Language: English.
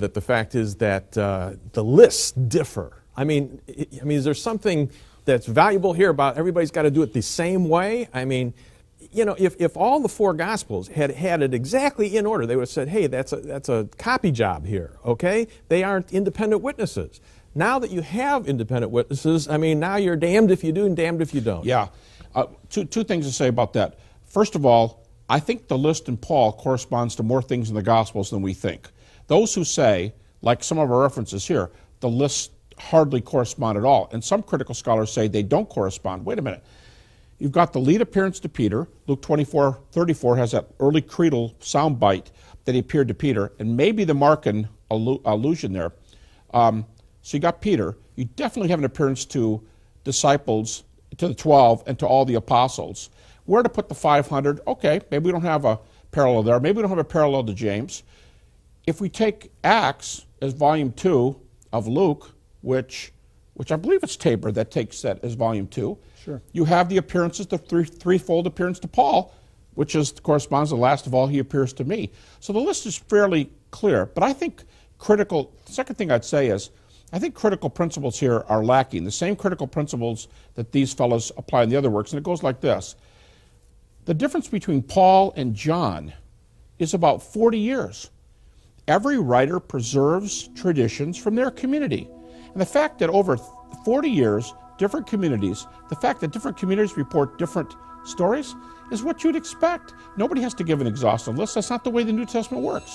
That the fact is that the lists differ. I mean, is there something that's valuable here about everybody's got to do it the same way? I mean, you know, if all the four Gospels had it exactly in order, they would have said, hey, that's a copy job here, okay? They aren't independent witnesses. Now that you have independent witnesses, I mean, now you're damned if you do and damned if you don't. Yeah. Two things to say about that. First of all, I think the list in Paul corresponds to more things in the Gospels than we think. Those who say, like some of our references here, the lists hardly correspond at all. And some critical scholars say they don't correspond. Wait a minute. You've got the lead appearance to Peter. Luke 24:34 has that early creedal soundbite that he appeared to Peter, and maybe the Markan allusion there. So you got Peter. You definitely have an appearance to disciples, to the 12, and to all the apostles. Where to put the 500? Okay, maybe we don't have a parallel there. Maybe we don't have a parallel to James. If we take Acts as volume 2 of Luke, which I believe it's Tabor that takes that as volume 2, sure. You have the appearances, the threefold appearance to Paul, which corresponds to the last of all, he appears to me. So the list is fairly clear. But I think the second thing I'd say is, I think critical principles here are lacking. The same critical principles that these fellows apply in the other works, and it goes like this. The difference between Paul and John is about 40 years. Every writer preserves traditions from their community. And the fact that over 40 years, different communities, the fact that different communities report different stories is what you'd expect. Nobody has to give an exhaustive list. That's not the way the New Testament works.